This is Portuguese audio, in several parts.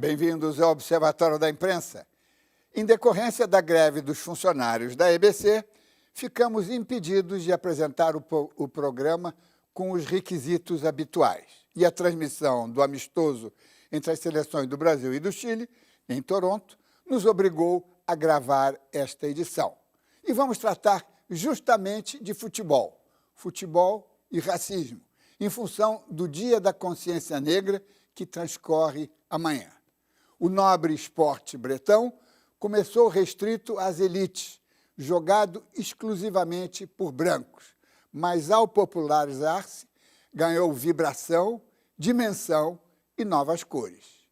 Bem-vindos ao Observatório da Imprensa. Em decorrência da greve dos funcionários da EBC, ficamos impedidos de apresentar o programa com os requisitos habituais. E a transmissão do amistoso entre as seleções do Brasil e do Chile, em Toronto, nos obrigou a gravar esta edição. E vamos tratar justamente de futebol e racismo, em função do Dia da Consciência Negra que transcorre amanhã. O nobre esporte bretão começou restrito às elites, jogado exclusivamente por brancos, mas ao popularizar-se, ganhou vibração, dimensão e novas cores.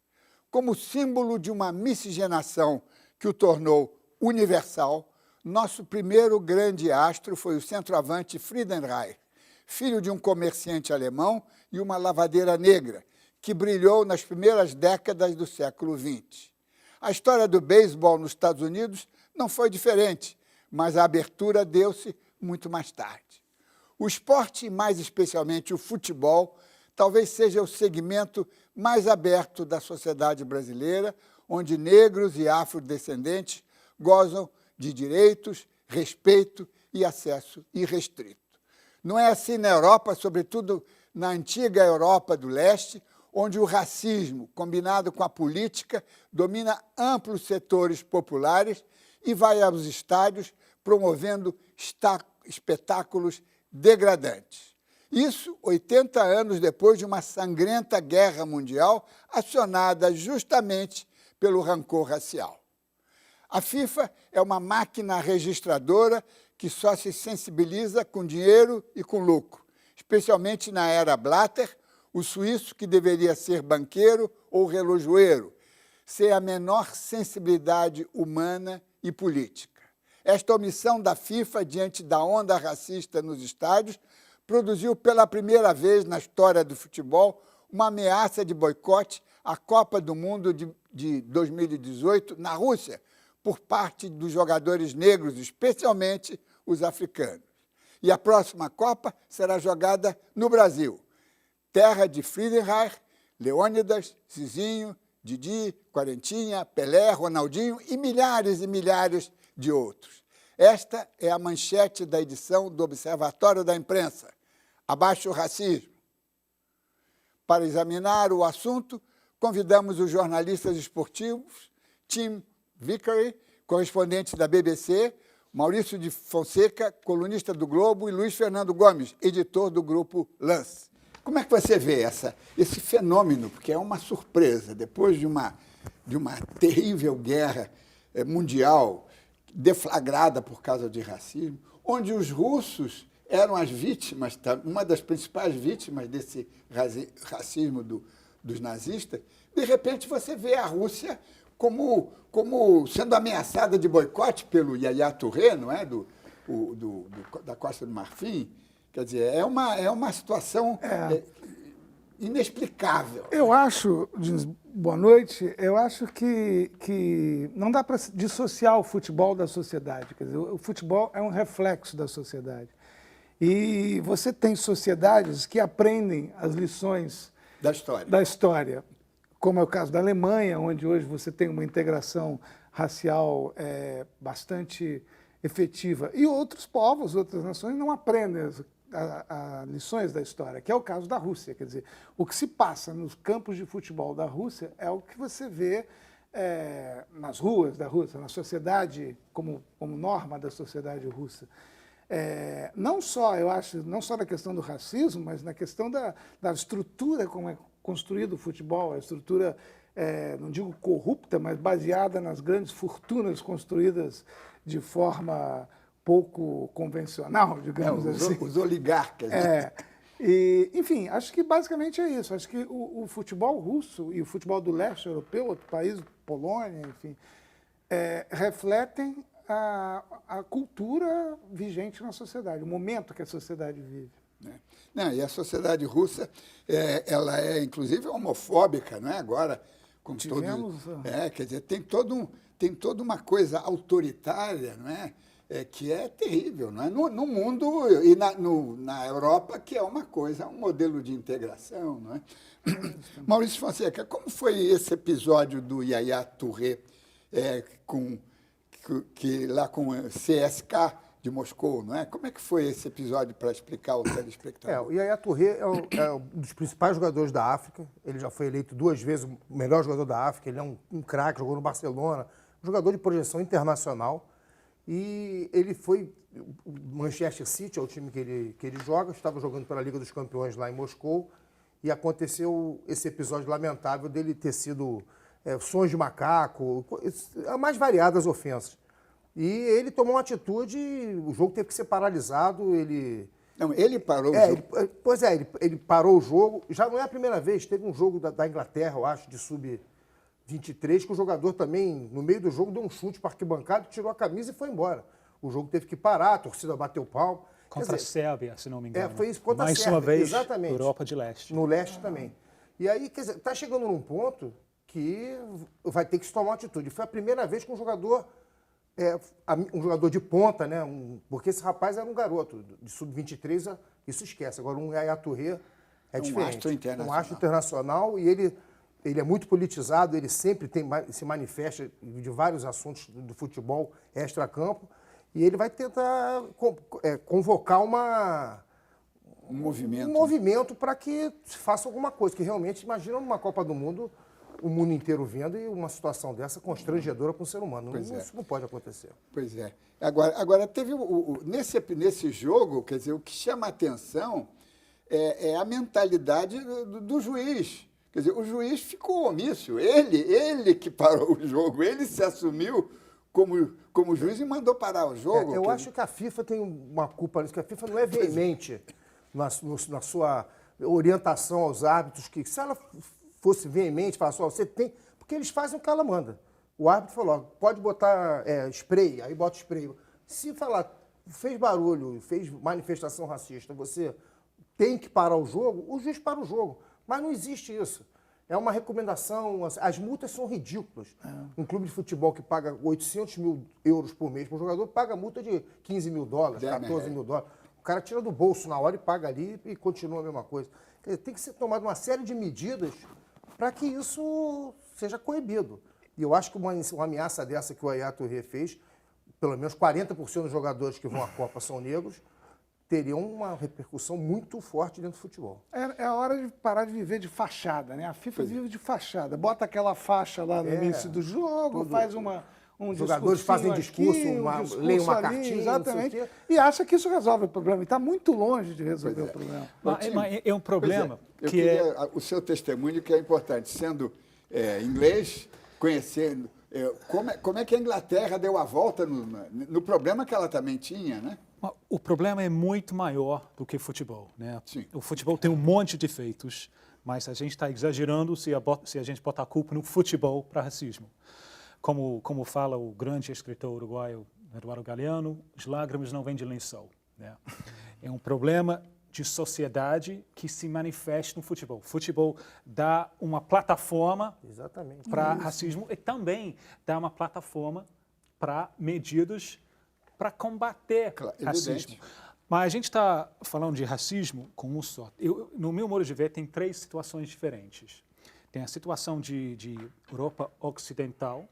Como símbolo de uma miscigenação que o tornou universal, nosso primeiro grande astro foi o centroavante Friedenreich, filho de um comerciante alemão e uma lavadeira negra, que brilhou nas primeiras décadas do século XX. A história do beisebol nos Estados Unidos não foi diferente, mas a abertura deu-se muito mais tarde. O esporte, e mais especialmente o futebol, talvez seja o segmento mais aberto da sociedade brasileira, onde negros e afrodescendentes gozam de direitos, respeito e acesso irrestrito. Não é assim na Europa, sobretudo na antiga Europa do Leste, onde o racismo, combinado com a política, domina amplos setores populares e vai aos estádios promovendo espetáculos degradantes. Isso 80 anos depois de uma sangrenta guerra mundial acionada justamente pelo rancor racial. A FIFA é uma máquina registradora que só se sensibiliza com dinheiro e com lucro, especialmente na era Blatter, o suíço que deveria ser banqueiro ou relojoeiro, sem a menor sensibilidade humana e política. Esta omissão da FIFA diante da onda racista nos estádios produziu pela primeira vez na história do futebol uma ameaça de boicote à Copa do Mundo de 2018 na Rússia, por parte dos jogadores negros, especialmente os africanos. E a próxima Copa será jogada no Brasil, terra de Friedenreich, Leônidas, Zizinho, Didi, Quarentinha, Pelé, Ronaldinho e milhares de outros. Esta é a manchete da edição do Observatório da Imprensa. Abaixo o racismo. Para examinar o assunto, convidamos os jornalistas esportivos Tim Vickery, correspondente da BBC, Maurício de Fonseca, colunista do Globo, e Luiz Fernando Gomes, editor do Grupo Lance. Como é que você vê esse fenômeno? Porque é uma surpresa. Depois de uma terrível guerra mundial deflagrada por causa de racismo, onde os russos eram as vítimas, uma das principais vítimas desse racismo dos nazistas, de repente você vê a Rússia como sendo ameaçada de boicote pelo Yaya Touré, não é? Da Costa do Marfim. Quer dizer, é uma situação inexplicável. Eu acho, boa noite, eu acho que não dá para dissociar o futebol da sociedade. Quer dizer, o futebol é um reflexo da sociedade. E você tem sociedades que aprendem as lições da história, como é o caso da Alemanha, onde hoje você tem uma integração racial bastante efetiva. E outros povos, outras nações não aprendem as lições da história, que é o caso da Rússia. Quer dizer, o que se passa nos campos de futebol da Rússia é o que você vê nas ruas da Rússia, na sociedade, como norma da sociedade russa. Não só, eu acho, não só na questão do racismo, mas na questão da estrutura como é construído o futebol, a estrutura, não digo corrupta, mas baseada nas grandes fortunas construídas de forma pouco convencional, digamos assim. Os oligarcas. Enfim, acho que basicamente é isso. Acho que o futebol russo e o futebol do leste europeu, outro país, Polônia, enfim, refletem a cultura vigente na sociedade, o momento que a sociedade vive. Não, e a sociedade russa, ela é, inclusive, homofóbica, não é? Agora, como Tivemos... quer dizer, tem toda uma coisa autoritária, não é? que é terrível, não é? No mundo e na Europa, que é uma coisa, um modelo de integração, não é? Maurício Fonseca, como foi esse episódio do Yaya Touré lá com o CSKA de Moscou, não é? Como é que foi esse episódio para explicar ao telespectador? O Yaya Touré é um dos principais jogadores da África. Ele já foi eleito 2 vezes o melhor jogador da África. Ele é um craque, jogou no Barcelona, um jogador de projeção internacional. E ele foi... O Manchester City é o time que ele joga, estava jogando pela Liga dos Campeões lá em Moscou, e aconteceu esse episódio lamentável dele ter sido sons de macaco, as mais variadas ofensas. E ele tomou uma atitude, o jogo teve que ser paralisado, Não, ele parou o jogo. Ele parou o jogo. Já não é a primeira vez, teve um jogo da Inglaterra, eu acho, de sub-23, que o jogador também, no meio do jogo, deu um chute para a arquibancada, tirou a camisa e foi embora. O jogo teve que parar, a torcida bateu palmo. Contra a Sérvia, se não me engano. Foi isso, contra a Mais Sérvia, uma vez, exatamente. Europa de Leste. No leste também. E aí, quer dizer, está chegando num ponto que vai ter que se tomar uma atitude. Foi a primeira vez que um jogador de ponta, né? Porque esse rapaz era um garoto de sub-23, isso esquece. Agora, um Yaya Touré é diferente. Astro internacional. Um astro internacional, e ele é muito politizado, ele sempre se manifesta de vários assuntos do futebol extra-campo, e ele vai tentar convocar Um movimento. Um movimento para que se faça alguma coisa, que realmente, imagina numa Copa do Mundo, o mundo inteiro vendo e uma situação dessa constrangedora para um ser humano. Isso não pode acontecer. Pois é. Agora teve nesse jogo, quer dizer, o que chama a atenção é a mentalidade do juiz. Quer dizer, o juiz ficou omisso. Ele que parou o jogo, ele se assumiu como juiz e mandou parar o jogo. Eu acho que a FIFA tem uma culpa nisso, que a FIFA não é veemente na sua orientação aos árbitros, que se ela fosse veemente, falasse, você tem... Porque eles fazem o que ela manda. O árbitro falou, pode botar spray, aí bota spray. Se falar, fez barulho, fez manifestação racista, você tem que parar o jogo, o juiz para o jogo. Mas não existe isso. É uma recomendação, as multas são ridículas. Um clube de futebol que paga 800 mil euros por mês para um jogador, paga multa de 15 mil dólares, 14 mil dólares. O cara tira do bolso na hora e paga ali e continua a mesma coisa. Quer dizer, tem que ser tomada uma série de medidas para que isso seja coibido. E eu acho que uma ameaça dessa que o Yaya Touré fez, pelo menos 40% dos jogadores que vão à Copa são negros, teriam uma repercussão muito forte dentro do futebol. É a hora de parar de viver de fachada, né? A FIFA vive de fachada. Bota aquela faixa lá no início do jogo, faz um jogadores fazem discurso, leem uma cartinha, exatamente, e acha que isso resolve o problema. E está muito longe de resolver o problema. Mas é um problema eu que queria o seu testemunho, que é importante, sendo inglês, conhecendo como é que a Inglaterra deu a volta no problema que ela também tinha, né? O problema é muito maior do que futebol, né? Sim. O futebol tem um monte de defeitos, mas a gente está exagerando se a gente botar a culpa no futebol para racismo. Como fala o grande escritor uruguaio Eduardo Galeano, as lágrimas não vêm de lençol, né? É um problema de sociedade que se manifesta no futebol. O futebol dá uma plataforma para racismo e também dá uma plataforma para medidas para combater racismo. Evidente. Mas a gente está falando de racismo com um só. No meu modo de ver, tem 3 situações diferentes. Tem a situação de Europa Ocidental,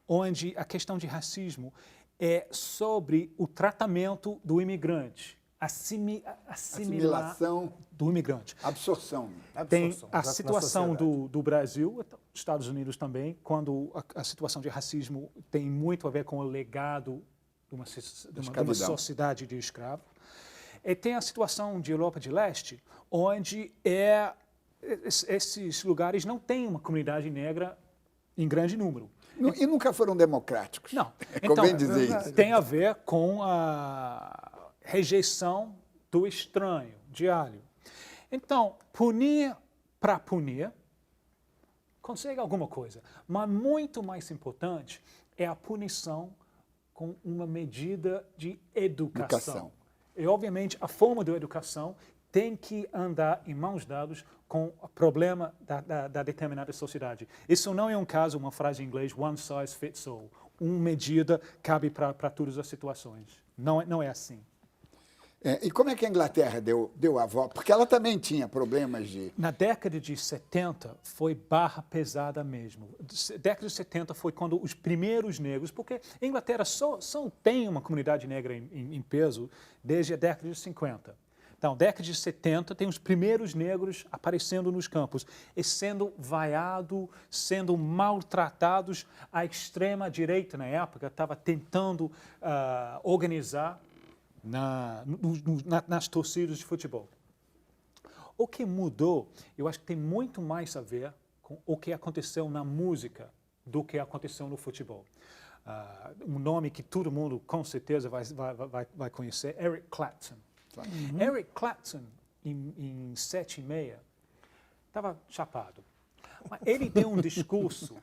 onde a questão de racismo é sobre o tratamento do imigrante, Assimilação do imigrante. Absorção. Tem a situação do Brasil, Estados Unidos também, quando a situação de racismo tem muito a ver com o legado de uma sociedade de escravo. E tem a situação de Europa de Leste, onde esses lugares não têm uma comunidade negra em grande número. E nunca foram democráticos. Não. Convém dizer isso. Tem a ver com a rejeição do estranho, diário. Então, punir para punir, consegue alguma coisa. Mas muito mais importante é a punição com uma medida de educação. E, obviamente, a forma de educação tem que andar em mãos dadas com o problema da determinada sociedade. Isso não é um caso, uma frase em inglês, one size fits all. uma medida cabe para todas as situações. Não é assim. E como é que a Inglaterra deu a volta? Porque ela também tinha problemas de... Na década de 70, foi barra pesada mesmo. Década de 70 foi quando os primeiros negros, porque a Inglaterra só tem uma comunidade negra em peso desde a década de 50. Então, década de 70, tem os primeiros negros aparecendo nos campos e sendo vaiados, sendo maltratados. A extrema-direita, na época, estava tentando organizar nas torcidas de futebol. O que mudou, eu acho que tem muito mais a ver com o que aconteceu na música do que aconteceu no futebol. Um nome que todo mundo com certeza vai conhecer, Eric Clapton. Eric Clapton, em 7 e meia, estava chapado. Mas ele deu um discurso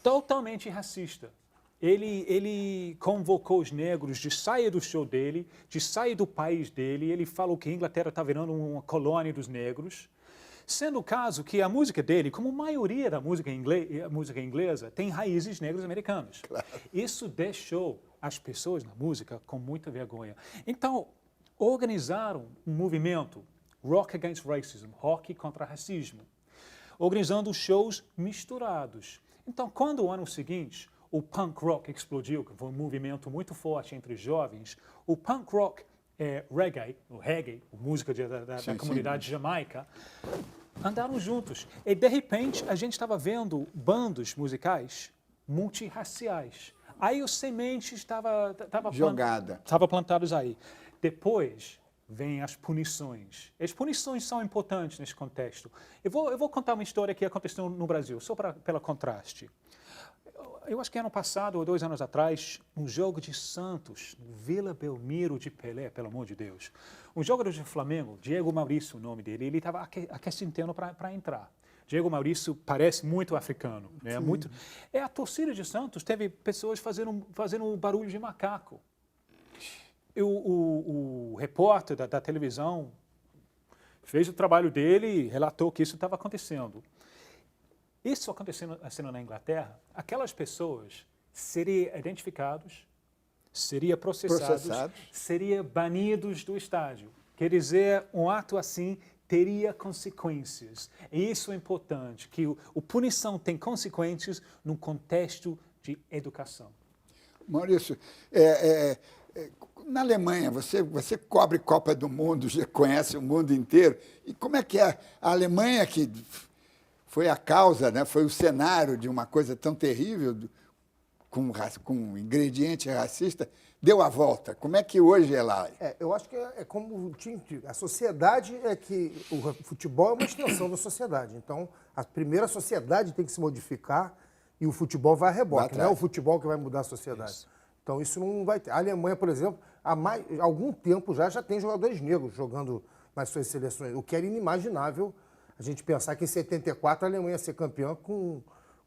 totalmente racista. Ele convocou os negros de sair do show dele, de sair do país dele. Ele falou que a Inglaterra está virando uma colônia dos negros. Sendo o caso que a música dele, como a maioria da música inglesa, tem raízes negras americanas. Claro. Isso deixou as pessoas na música com muita vergonha. Então, organizaram um movimento, Rock Against Racism, rock contra racismo, organizando shows misturados. Então, quando o ano seguinte o punk rock explodiu, que foi um movimento muito forte entre os jovens, o punk rock reggae, música da comunidade jamaica, andaram juntos. E, de repente, a gente estava vendo bandos musicais multirraciais. Aí os sementes estavam plantados aí. Depois vêm as punições. As punições são importantes nesse contexto. Eu vou contar uma história que aconteceu no Brasil, só pelo contraste. Eu acho que ano passado, ou 2 anos atrás, um jogo de Santos, Vila Belmiro de Pelé, pelo amor de Deus. Um jogador de Flamengo, Diego Maurício, o nome dele, ele estava aquecendo para entrar. Diego Maurício parece muito africano. Né? A torcida de Santos teve pessoas fazendo barulho de macaco. O repórter da televisão fez o trabalho dele e relatou que isso estava acontecendo. Isso acontecendo na Inglaterra, aquelas pessoas seriam identificados, seriam processados, seriam banidos do estádio. Quer dizer, um ato assim teria consequências. E isso é importante, que a punição tem consequências num contexto de educação. Maurício, na Alemanha, você cobre Copa do Mundo, já conhece o mundo inteiro. E como é que é a Alemanha, que foi a causa, né, foi o cenário de uma coisa tão terrível, com ingrediente racista, deu a volta? Como é que hoje é lá? Eu acho que é como a sociedade que o futebol é uma extensão da sociedade. Então, a primeira sociedade tem que se modificar e o futebol vai a reboque. Não é o futebol que vai mudar a sociedade. Isso. Então, isso não vai ter. A Alemanha, por exemplo, há algum tempo já tem jogadores negros jogando nas suas seleções, o que era inimaginável a gente pensar que em 74 a Alemanha ia ser campeã com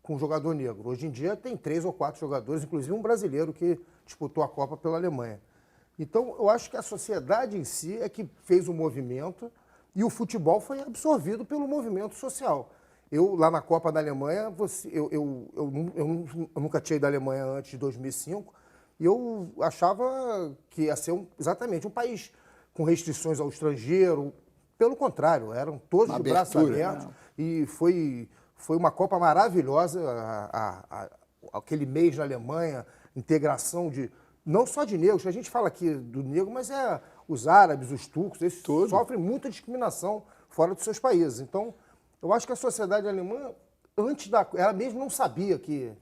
um jogador negro. Hoje em dia tem 3 ou 4 jogadores, inclusive um brasileiro que disputou a Copa pela Alemanha. Então, eu acho que a sociedade em si é que fez o movimento e o futebol foi absorvido pelo movimento social. Eu, lá na Copa da Alemanha, eu nunca tinha ido à Alemanha antes de 2005 e eu achava que ia ser exatamente um país com restrições ao estrangeiro. Pelo contrário, eram todos de braços abertos e foi uma Copa maravilhosa, aquele mês na Alemanha, integração não só de negros, a gente fala aqui do negro, mas os árabes, os turcos, eles sofrem muita discriminação fora dos seus países. Então, eu acho que a sociedade alemã, ela mesmo não sabia que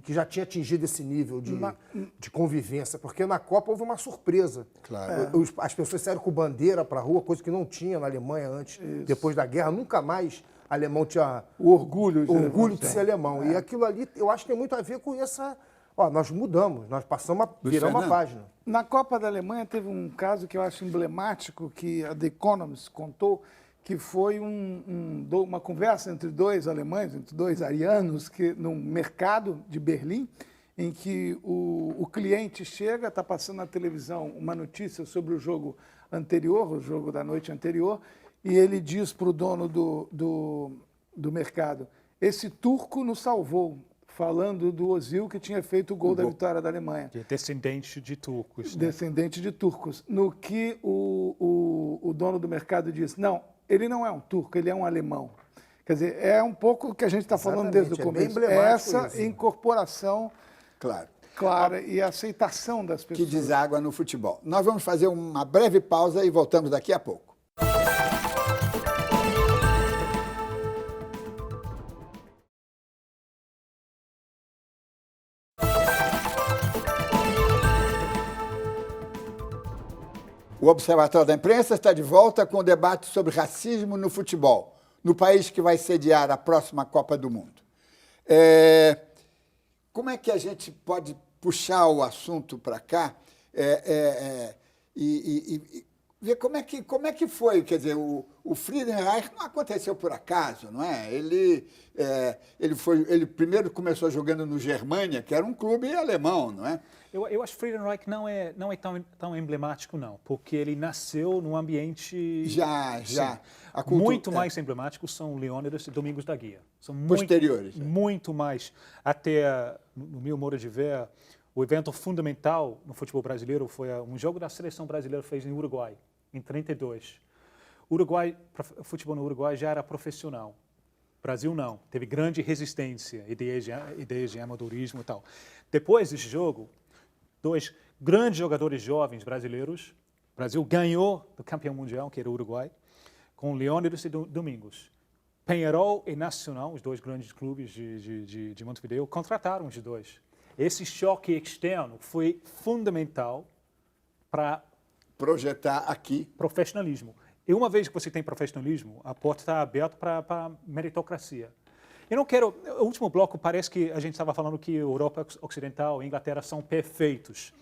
já tinha atingido esse nível de convivência, porque na Copa houve uma surpresa. Claro. As pessoas saíram com bandeira para a rua, coisa que não tinha na Alemanha antes, depois da guerra. Nunca mais alemão tinha o orgulho de ser alemão. E aquilo ali, eu acho que tem muito a ver com essa... nós mudamos, nós viramos uma página. Na Copa da Alemanha teve um caso que eu acho emblemático, que a The Economist contou, que foi uma conversa entre 2 alemães, entre 2 arianos, num mercado de Berlim, em que o cliente chega, está passando na televisão uma notícia sobre o jogo anterior, o jogo da noite anterior, e ele diz para o dono do mercado: esse turco nos salvou, falando do Ozil, que tinha feito o gol da vitória da Alemanha. Que é descendente de turcos. Né? Descendente de turcos. No que o dono do mercado disse, não, ele não é um turco, ele é um alemão. Quer dizer, é um pouco o que a gente está falando desde o bem começo. emblemático Essa isso. incorporação Claro. clara e a aceitação das Que pessoas. deságua no futebol. Nós vamos fazer uma breve pausa e voltamos daqui a pouco. O Observatório da Imprensa está de volta com o debate sobre racismo no futebol, no país que vai sediar a próxima Copa do Mundo. Como é que a gente pode puxar o assunto para cá e ver como é que foi? Quer dizer, o Friedenreich não aconteceu por acaso, não é? Ele primeiro começou jogando no Germânia, que era um clube alemão, não é? Eu acho que Friedenreich não é tão emblemático, não, porque ele nasceu num ambiente... Já. Sim, A cultura, muito mais emblemáticos são Leônidas e Domingos da Guia. São posteriores. Muito mais. Até, no meu modo de ver, o evento fundamental no futebol brasileiro foi um jogo da seleção brasileira fez em Uruguai, em 1932. O futebol no Uruguai já era profissional. Brasil não. Teve grande resistência, ideias de amadorismo e tal. Depois desse jogo, 2 grandes jogadores jovens brasileiros, o Brasil ganhou do campeão mundial, que era o Uruguai, com Leônidas e Domingos. Peñarol e Nacional, os 2 grandes clubes de Montevideo, contrataram os 2. Esse choque externo foi fundamental para projetar aqui. Profissionalismo. E uma vez que você tem profissionalismo, a porta está aberta para meritocracia. Eu não quero... O último bloco parece que a gente estava falando que a Europa Ocidental e a Inglaterra são perfeitos.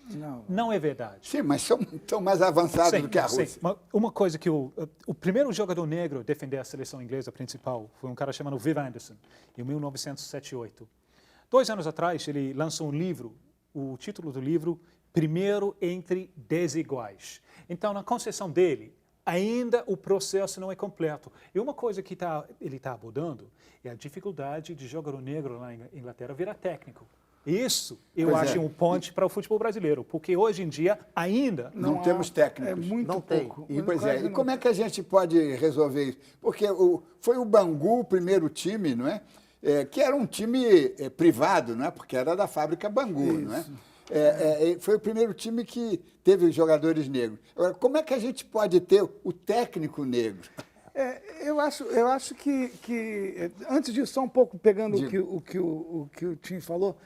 Não é verdade. Sim, mas são mais avançados do que a Rússia. Sim. Uma coisa que o primeiro jogador negro a defender a seleção inglesa principal foi um cara chamado Viv Anderson, em 1978. 2 anos atrás, ele lançou um livro, o título do livro, Primeiro entre Desiguais. Então, na concepção dele, ainda o processo não é completo. E uma coisa que ele está abordando é a dificuldade de jogador negro lá na Inglaterra virar técnico. Isso eu acho um ponte para o futebol brasileiro, porque hoje em dia ainda não temos técnicos. É muito não pouco. Tem. Pois é, e como é que a gente pode resolver isso? Porque foi o Bangu o primeiro time, não é? Que era um time privado, não é? Porque era da fábrica Bangu, não é? Foi o primeiro time que teve jogadores negros. Agora, como é que a gente pode ter o técnico negro? Eu acho que antes disso, só um pouco pegando o que o Tim falou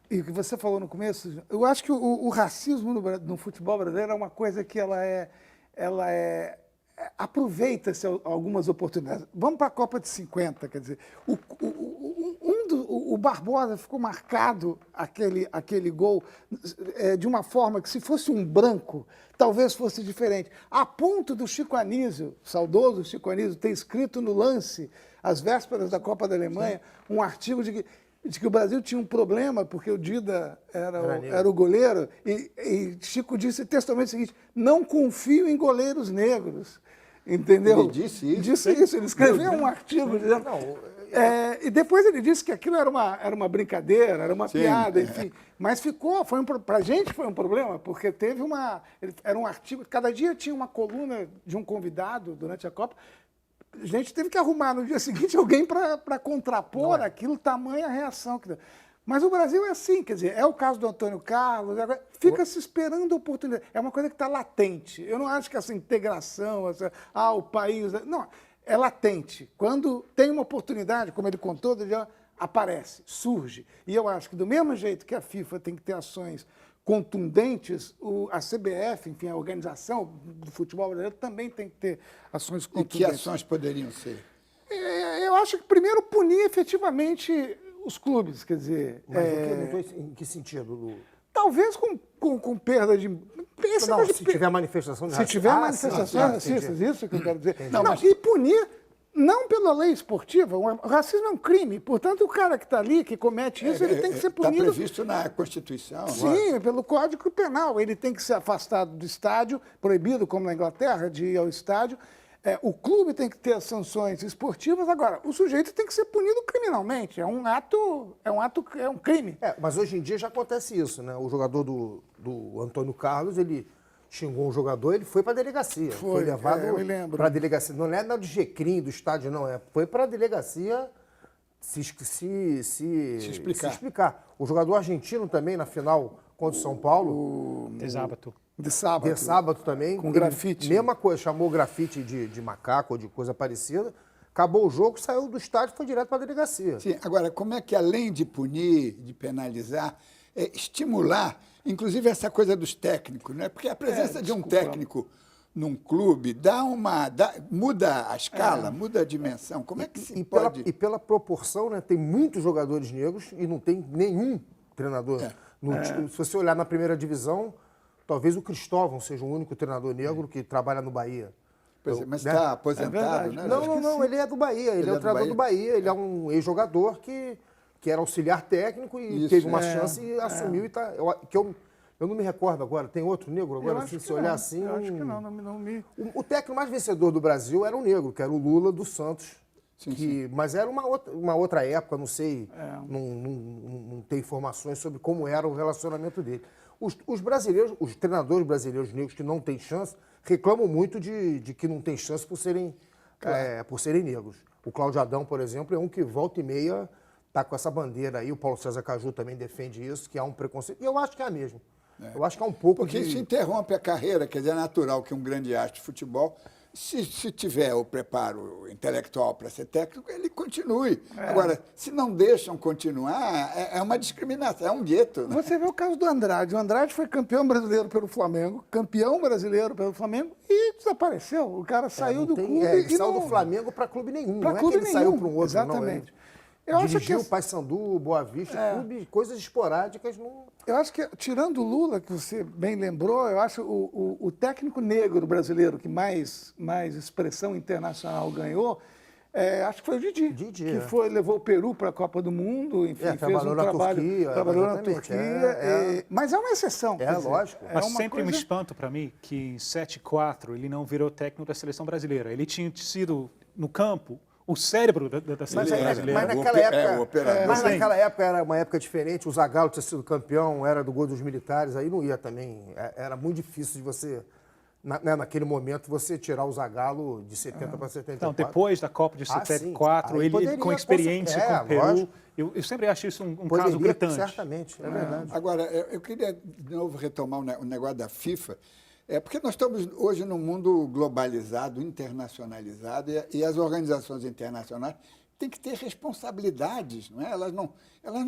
e o que você falou no começo, eu acho que o racismo no futebol brasileiro é uma coisa que aproveita-se algumas oportunidades. Vamos para a Copa de 50, quer dizer, o Barbosa ficou marcado aquele gol de uma forma que, se fosse um branco, talvez fosse diferente. A ponto do Chico Anísio, saudoso Chico Anísio, ter escrito no Lance, às vésperas da Copa da Alemanha, um artigo de que o Brasil tinha um problema, porque o Dida era o goleiro, e Chico disse textualmente o seguinte: não confio em goleiros negros. Entendeu? Ele disse isso? Disse isso, ele escreveu um artigo dizendo... e depois ele disse que aquilo era uma brincadeira, era uma piada, enfim. Mas para a gente foi um problema, porque era um artigo, cada dia tinha uma coluna de um convidado durante a Copa. A gente teve que arrumar no dia seguinte alguém para contrapor aquilo, tamanha reação que deu. Mas o Brasil é assim, quer dizer, é o caso do Antônio Carlos, fica se esperando a oportunidade. É uma coisa que está latente. Eu não acho que essa integração, o país... Não, é latente. Quando tem uma oportunidade, como ele contou, aparece, surge. E eu acho que do mesmo jeito que a FIFA tem que ter ações contundentes, a CBF, enfim, a organização do futebol brasileiro também tem que ter ações contundentes. E que ações poderiam ser? Eu acho que primeiro punir efetivamente os clubes, quer dizer... Em que sentido, Lu? Talvez com perda de... Se tiver manifestação de racismo. Se tiver manifestações racistas, isso que eu quero dizer. Mas... E punir, não pela lei esportiva, o racismo é um crime, portanto o cara que está ali, que comete isso, ele tem que ser punido... Está previsto na Constituição. Sim, pelo Código Penal, ele tem que ser afastado do estádio, proibido, como na Inglaterra, de ir ao estádio, o clube tem que ter as sanções esportivas. Agora, o sujeito tem que ser punido criminalmente. É um crime. Mas hoje em dia já acontece isso, né? O jogador do Antônio Carlos, ele xingou um jogador, ele foi para a delegacia. Foi levado eu me lembro. para a delegacia. Não é nada de G-CRIM do estádio, não. Foi para a delegacia se explicar. O jogador argentino também, na final contra o São Paulo. De sábado. De sábado. De sábado também. Com grafite. Mesma coisa, chamou grafite de macaco ou de coisa parecida. Acabou o jogo, saiu do estádio e foi direto para a delegacia. Sim, agora, como é que além de punir, de penalizar, estimular, inclusive essa coisa dos técnicos, né? Porque a presença de um técnico num clube muda a escala, muda a dimensão. Como é que se pode... E pela proporção, né? Tem muitos jogadores negros e não tem nenhum treinador. Se você olhar na primeira divisão, talvez o Cristóvão seja o único treinador negro que trabalha no Bahia. Mas está aposentado, né? Não, ele é do Bahia, ele é o treinador do Bahia, ele é um ex-jogador que era auxiliar técnico e teve uma chance e assumiu e tá. Eu não me recordo agora, tem outro negro agora, assim, se olhar assim. Eu acho que não me... O técnico mais vencedor do Brasil era um negro, que era o Lula do Santos. Mas era uma outra época, não sei, não tem informações sobre como era o relacionamento dele. Os brasileiros, os treinadores brasileiros negros que não têm chance, reclamam muito de que não tem chance por serem negros. O Cláudio Adão, por exemplo, é um que volta e meia está com essa bandeira aí. O Paulo César Caju também defende isso, que há um preconceito. E eu acho que é mesmo. Eu acho que há um pouco Porque isso interrompe a carreira, quer dizer, é natural que um grande astro de futebol, se tiver o preparo intelectual para ser técnico, ele continue. Agora, se não deixam continuar, é uma discriminação, é um gueto. Né? Você vê o caso do Andrade. O Andrade foi campeão brasileiro pelo Flamengo e desapareceu. O cara saiu do clube e saiu do Flamengo para clube nenhum. Não é que ele saiu para um outro, exatamente. Não. Dirigiu o Paysandu, Boa Vista, clube, coisas esporádicas. Eu acho que, tirando o Lula, que você bem lembrou, eu acho o técnico negro brasileiro que mais expressão internacional ganhou, acho que foi o Didi. Que levou o Peru para a Copa do Mundo, enfim, fez um trabalho. Trabalhou na Turquia. Mas é uma exceção. Lógico. Mas sempre me espanto para mim que em 7-4 ele não virou técnico da seleção brasileira. Ele tinha sido, no campo, o cérebro da seleção brasileira. Mas naquela época era uma época diferente. O Zagallo tinha sido campeão, era do gol dos militares, aí não ia também. Era muito difícil de você, naquele momento, você tirar o Zagallo de 70 para 74. Então, depois da Copa de 74, ele com experiência com o Peru, eu sempre acho isso um caso gritante. Certamente, é verdade. Agora, eu queria de novo retomar o negócio da FIFA. Porque nós estamos hoje num mundo globalizado, internacionalizado, e as organizações internacionais têm que ter responsabilidades, não é? Elas não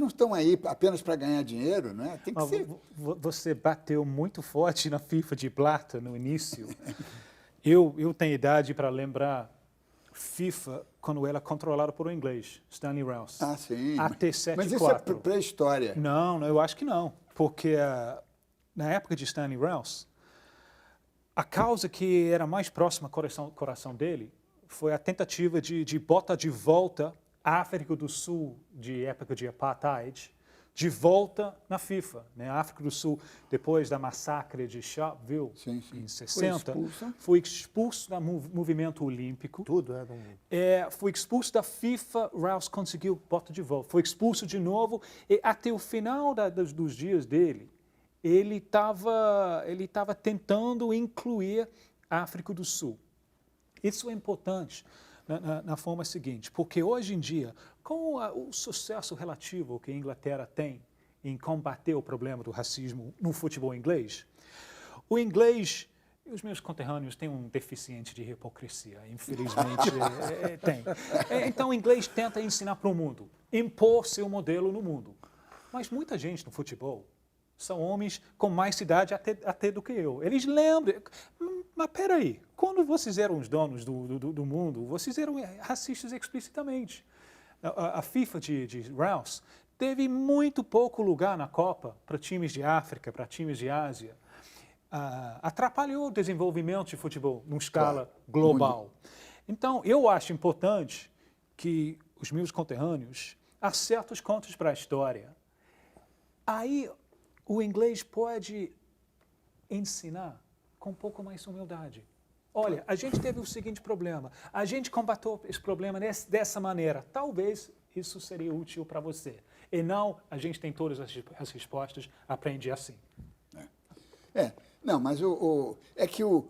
estão aí apenas para ganhar dinheiro, não é? Tem que ser... Você bateu muito forte na FIFA de Blatter no início. Eu tenho idade para lembrar FIFA quando ela controlada por um inglês, Stanley Rouse. Ah, sim. Até 7-4. Mas isso é pré-história. Não, eu acho que não. Porque na época de Stanley Rouse, a causa que era mais próxima ao coração dele foi a tentativa de botar de volta a África do Sul, de época de apartheid, de volta na FIFA. Né? A África do Sul, depois da massacre de Sharpeville, em 60, foi expulso do movimento olímpico. Foi expulso da FIFA, Rouse conseguiu botar de volta. Foi expulso de novo e até o final dos dias dele, ele estava tentando incluir a África do Sul. Isso é importante na forma seguinte, porque hoje em dia, com o sucesso relativo que a Inglaterra tem em combater o problema do racismo no futebol inglês, o inglês, e os meus conterrâneos têm um deficiente de hipocrisia, infelizmente tem. Então o inglês tenta ensinar para o mundo, impor seu modelo no mundo. Mas muita gente no futebol são homens com mais idade até do que eu. Eles lembram. Mas peraí, quando vocês eram os donos do mundo, vocês eram racistas explicitamente. A FIFA de Rouse teve muito pouco lugar na Copa para times de África, para times de Ásia. Atrapalhou o desenvolvimento de futebol numa escala global. Então, eu acho importante que os meus conterrâneos acertem os contos para a história. Aí, o inglês pode ensinar com um pouco mais de humildade. olha, a gente teve o seguinte problema, a gente combateu esse problema dessa maneira, talvez isso seria útil para você. E não, a gente tem todas as respostas, aprende assim. Não, mas é que eu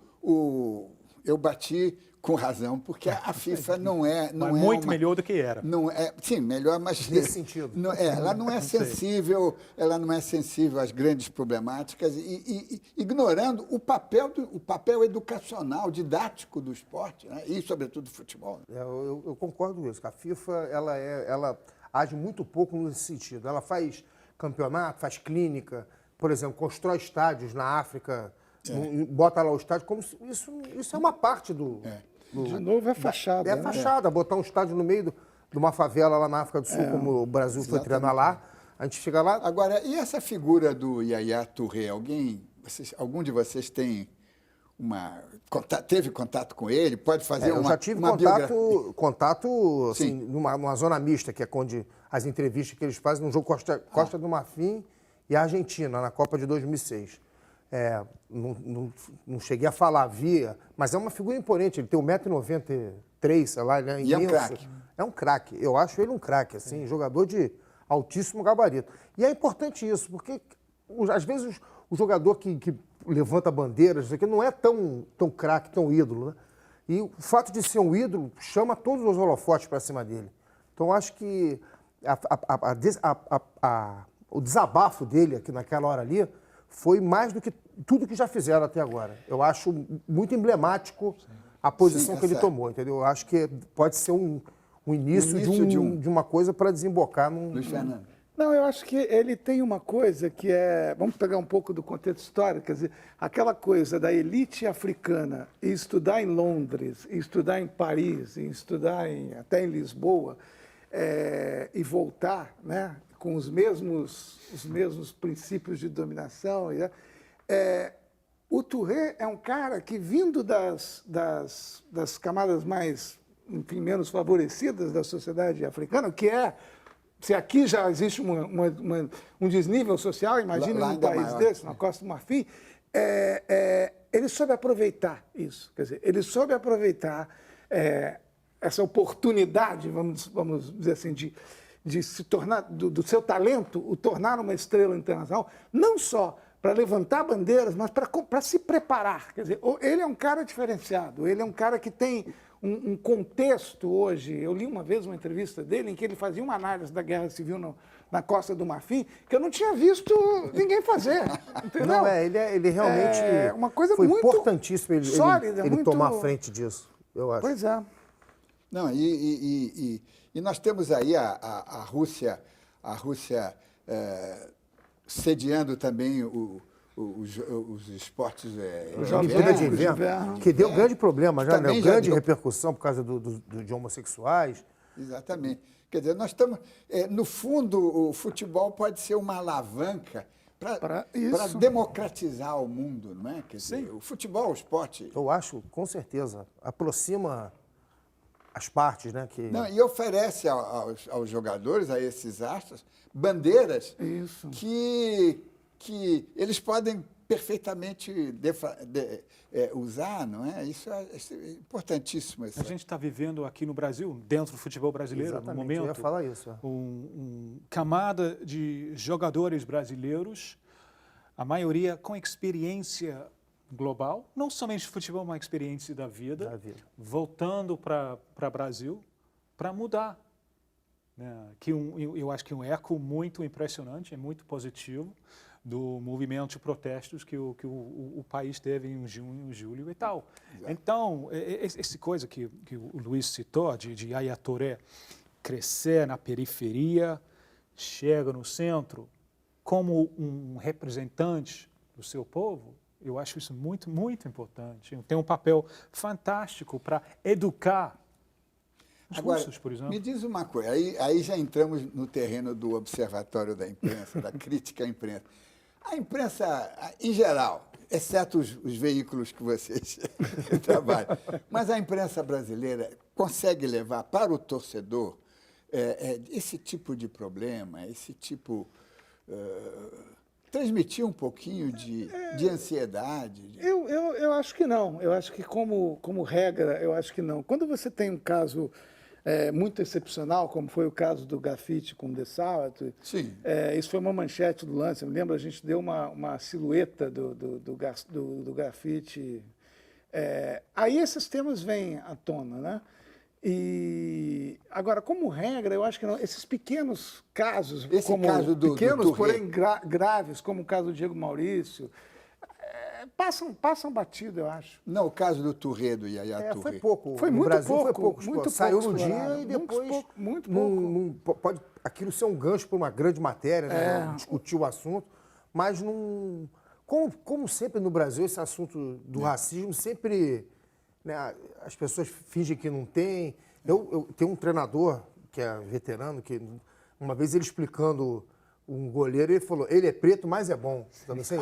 bati com razão, porque a FIFA não é muito melhor do que era. Não é, sim, melhor, mas Nesse sentido. Ela não é sensível, às grandes problemáticas e ignorando o papel educacional, didático do esporte, né? E sobretudo do futebol. Eu concordo com isso, que a FIFA ela age muito pouco nesse sentido. Ela faz campeonato, faz clínica, por exemplo, constrói estádios na África, bota lá o estádio, como se, isso é uma parte do... De novo é fachada. É fachada, botar um estádio no meio de uma favela lá na África do Sul, como o Brasil foi treinar lá, a gente chega lá... Agora, e essa figura do Yaya Touré? Algum de vocês teve contato com ele? Pode fazer eu já tive contato assim, numa zona mista, que é onde as entrevistas que eles fazem no jogo Costa do Marfim e Argentina, na Copa de 2006. Não cheguei a falar, mas é uma figura imponente. Ele tem 1,93 m, sei lá, né? E é um craque. É um craque. Eu acho ele um craque, assim, jogador de altíssimo gabarito. E é importante isso, porque às vezes o jogador que levanta bandeiras, isso aqui não é tão craque, tão ídolo, né? E o fato de ser um ídolo chama todos os holofotes para cima dele. Então, acho que o desabafo dele aqui naquela hora ali foi mais do que tudo que já fizeram até agora. Eu acho muito emblemático a posição que ele tomou, entendeu? Eu acho que pode ser um início de uma coisa para desembocar num... Luiz Fernando. Não, eu acho que ele tem uma coisa que é... Vamos pegar um pouco do contexto histórico, quer dizer, aquela coisa da elite africana e estudar em Londres, e estudar em Paris, e estudar até em Lisboa, e voltar, né, com os mesmos princípios de dominação. O Touré é um cara que, vindo das camadas mais, enfim, menos favorecidas da sociedade africana, que se aqui já existe um desnível social, imagine num país desse, na Costa do Marfim, ele soube aproveitar isso. Quer dizer, ele soube aproveitar essa oportunidade, vamos dizer assim, de se tornar, do seu talento, o tornar uma estrela internacional, não só para levantar bandeiras, mas para se preparar. Quer dizer, ele é um cara diferenciado, ele é um cara que tem um contexto hoje. Eu li uma vez uma entrevista dele em que ele fazia uma análise da Guerra Civil na Costa do Marfim, que eu não tinha visto ninguém fazer. Entendeu? Não, ele realmente uma coisa foi muito importantíssimo sólida, ele tomar a frente disso, eu acho. Pois é. Não, e nós temos aí a Rússia sediando também os esportes de inverno, que deu grande problema já, né? Grande repercussão por causa de homossexuais. Exatamente. Quer dizer, nós estamos... no fundo, o futebol pode ser uma alavanca para democratizar o mundo, não é? Quer dizer, o futebol, o esporte... Eu acho, com certeza, aproxima as partes, né? Não, e oferece aos jogadores, a esses astros, bandeiras que eles podem perfeitamente usar, não é? Isso é importantíssimo. A gente está vivendo aqui no Brasil, dentro do futebol brasileiro, exatamente, no momento, eu ia falar isso. Camada de jogadores brasileiros, a maioria com experiência global, não somente futebol, mas experiência da vida. Voltando para o Brasil para mudar. Né? Eu acho que um eco muito impressionante, é muito positivo, do movimento de protestos que o país teve em junho, julho e tal. Exato. Então, essa coisa que o Luiz citou, de Yaya Touré crescer na periferia, chega no centro, como um representante do seu povo, eu acho isso muito, muito importante. Tem um papel fantástico para educar os russos, por exemplo. Me diz uma coisa, aí já entramos no terreno do observatório da imprensa, da crítica à imprensa. A imprensa, em geral, exceto os veículos que vocês trabalham, mas a imprensa brasileira consegue levar para o torcedor esse tipo de problema, esse tipo transmitir um pouquinho de ansiedade? Eu acho que não. Eu acho que, como regra, eu acho que não. Quando você tem um caso muito excepcional, como foi o caso do grafite com o Dessau, Sim. Isso foi uma manchete do lance. Eu me lembro, a gente deu uma silhueta do grafite. Aí esses temas vêm à tona, né? E agora, como regra, eu acho que não. Esses pequenos casos, Esse caso do pequenos, Touré. porém graves, como o caso do Diego Maurício, passam batido, eu acho. Não, o caso do Touré, do Yaya Touré. Foi pouco. Foi no muito Brasil pouco, foi pouco. muito Saiu pouco no dia explorado. e depois... Muito pouco. Pode aquilo ser um gancho para uma grande matéria, né? Discutir o assunto, mas não... Como sempre no Brasil, esse assunto do racismo sempre... Né, as pessoas fingem que não tem. Eu tenho um treinador que é veterano, que uma vez ele explicando um goleiro, ele falou, ele é preto, mas é bom. Então, assim,